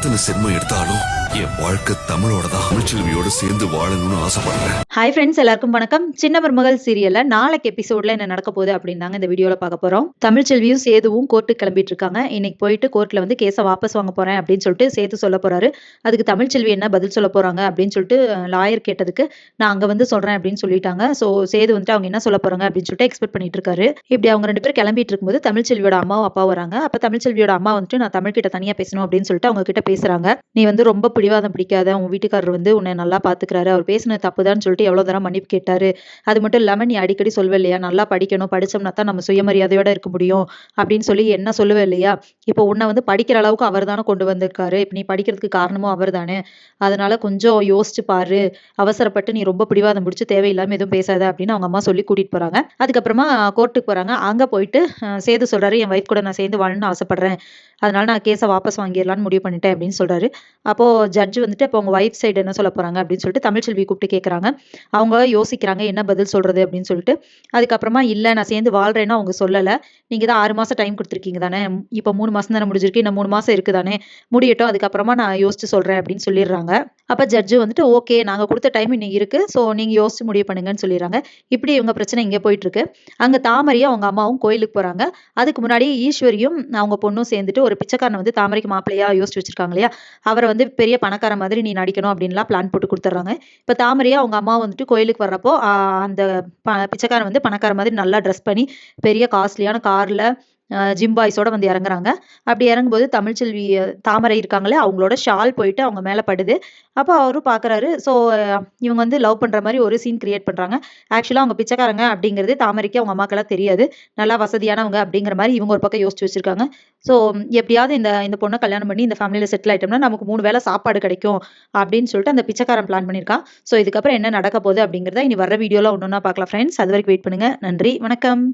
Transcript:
எத்தனை சென்மம் எடுத்தாலும் என் வாழ்க்கை தமிழோட தான். தமிழ்ச்செல்வியோட சேர்ந்து வாழணும்னு ஆசைப்படுறேன். ஹாய் ஃப்ரெண்ட்ஸ், எல்லாருக்கும் வணக்கம். சின்ன மருமகள் சீரியல்ல நாளைக்கு எபிசோட்ல என்ன நடக்க போகுது அப்படின்னு இந்த வீடியோல பார்க்க போறோம். தமிழ்ச்செல்வியும் சேதுவும் கோர்ட்டுக்கு கிளம்பிட்டு இருக்காங்க. இன்னைக்கு போயிட்டு கோர்ட்ல வந்து கேஸை வாபஸ் வாங்க போறேன் அப்படின்னு சொல்லிட்டு சேது சொல்ல போறாரு. அதுக்கு தமிழ்ச்செல்வி என்ன பதில் சொல்ல போறாங்க அப்படின்னு சொல்லிட்டு லாயர் கேட்டதுக்கு நான் அங்க வந்து சொல்றேன் அப்படின்னு சொல்லிட்டாங்க. ஸோ சேது வந்துட்டு அவங்க என்ன சொல்ல போறாங்க அப்படின்னு சொல்லிட்டு எக்ஸ்பெக்ட் பண்ணிட்டு இருக்காரு. இப்படி அவங்க ரெண்டு பேரும் கிளம்பிட்டு இருக்கும்போது தமிழ்ச்செல்வியோட அம்மாவும் அப்பா வராங்க. அப்ப தமிழ்ச்செல்வியோட அம்மா வந்துட்டு நான் தமிழ் கிட்ட தனியா பேசணும் அப்படின்னு சொல்லிட்டு அவங்க கிட்ட பேசுறாங்க. நீ வந்து ரொம்ப பிடிவாதம் பிடிக்காத, உன் வீட்டுக்காரர் வந்து உன்னை நல்லா பாத்துக்கிறாரு, அவர் பேசினது தப்புதான்னு சொல்லிட்டு எவ்வளவு தரம் மன்னிப்பு கேட்டாரு. அது மட்டும் இல்லாம நீ அடிக்கடி சொல்வே இல்லையா, நல்லா படிக்கணும், படிச்சோம்னா தான் நம்ம சுயமரியாதையோட இருக்க முடியும் அப்படின்னு சொல்லி என்ன சொல்லுவே இல்லையா. இப்போ உன்னை வந்து படிக்கிற அளவுக்கு அவர் தானே கொண்டு வந்திருக்காரு. இப்ப நீ படிக்கிறதுக்கு காரணமும் அவர் தானே. அதனால கொஞ்சம் யோசிச்சு பாரு, அவசரப்பட்டு நீ ரொம்ப பிடிவாதம் பிடிச்சு தேவையில்லாம எதுவும் பேசாத அப்படின்னு அவங்க அம்மா சொல்லி கூட்டிட்டு போறாங்க. அதுக்கப்புறமா கோர்ட்டுக்கு போறாங்க. அங்க போயிட்டு சேது சொல்றாரு, என் வைஃப் கூட நான் சேர்ந்து வாழணும்னு ஆசைப்படுறேன், அதனால நான் கேஸை வாபஸ் வாங்கிடலான்னு முடிவு பண்ணிட்டேன் அப்படின்னு சொல்றாரு. அப்போ ஜட்ஜ் வந்துட்டு இப்போ உங்க வைஃப் சைடு என்ன சொல்ல போறாங்க அப்படின்னு சொல்லிட்டு தமிழ்ச்செல்வி கூப்பிட்டு கேட்கறாங்க. அவங்க யோசிக்கிறாங்க என்ன பதில் சொல்றது அப்படின்னு சொல்லிட்டு. அதுக்கப்புறமா இல்ல நான் சேர்ந்து வாழ்றேன்னா அவங்க சொல்லல, நீங்க தான் 6 மாசம் டைம் கொடுத்துருக்கீங்க தானே, இப்போ 3 மாசம் தானே முடிஞ்சிருக்கு, இன்னும் 3 மாசம் இருக்கு தானே, முடியட்டும், அதுக்கப்புறமா நான் யோசிச்சு சொல்றேன் அப்படின்னு சொல்லிடுறாங்க. அப்ப ஜட்ஜு வந்துட்டு ஓகே, நாங்க கொடுத்த டைம் இன்னைக்கு இருக்கு, ஸோ நீங்க யோசிச்சு முடிவு பண்ணுங்கன்னு சொல்லிடுறாங்க. இப்படி இவங்க பிரச்சனை இங்கே போயிட்டு இருக்கு. அங்க தாமரையும் அவங்க அம்மாவும் கோயிலுக்கு போறாங்க. அதுக்கு முன்னாடி ஈஸ்வரியும் அவங்க பொண்ணும் சேர்ந்துட்டு ஒரு பிச்சைக்காரனை வந்து தாமரைக்கு மாப்பிள்ளையா யோசிச்சு வச்சிருக்காங்க இல்லையா, அவரை வந்து பெரிய பணக்கார மாதிரி நீ நடிக்கணும் அப்படின்லாம் பிளான் போட்டு கொடுத்துட்றாங்க. இப்ப தாமரையா அவங்க அம்மா வந்துட்டு கோயிலுக்கு வர்றப்போ அந்த பிச்சைக்காரன் வந்து பணக்கார மாதிரி நல்லா ட்ரெஸ் பண்ணி பெரிய காஸ்ட்லியான கார்ல ஜிம் பாய்ஸோட வந்து இறங்குறாங்க. அப்படி இறங்கும்போது தமிழ்ச்செல்வி தாமரை இருக்காங்களே அவங்களோட ஷால் போயிட்டு அவங்க மேல படுது. அப்போ அவரும் பாக்குறாரு. ஸோ இவங்க வந்து லவ் பண்ற மாதிரி ஒரு சீன் கிரியேட் பண்றாங்க. ஆக்சுவலா அவங்க பிச்சைக்காரங்க அப்படிங்கிறது தாமரைக்கு அவங்க அம்மாக்கெல்லாம் தெரியாது, நல்லா வசதியானவங்க அப்படிங்கிற மாதிரி இவங்க ஒரு பக்கம் யோசிச்சு வச்சிருக்காங்க. ஸோ எப்படியாவது இந்த பொண்ணை கல்யாணம் பண்ணி இந்த ஃபேமிலியில செட்டில் ஆயிட்டோம்னா நமக்கு 3 வேளை சாப்பாடு கிடைக்கும் அப்படின்னு சொல்லிட்டு அந்த பிச்சைக்காரன் பிளான் பண்ணியிருக்கான். ஸோ இதுக்கப்புறம் என்ன நடக்க போகுது அப்படிங்கிறத இனி வர வீடியோல ஒன்னொன்னா பார்க்கலாம் ஃப்ரெண்ட்ஸ். அது வரைக்கும் வெயிட் பண்ணுங்க. நன்றி, வணக்கம்.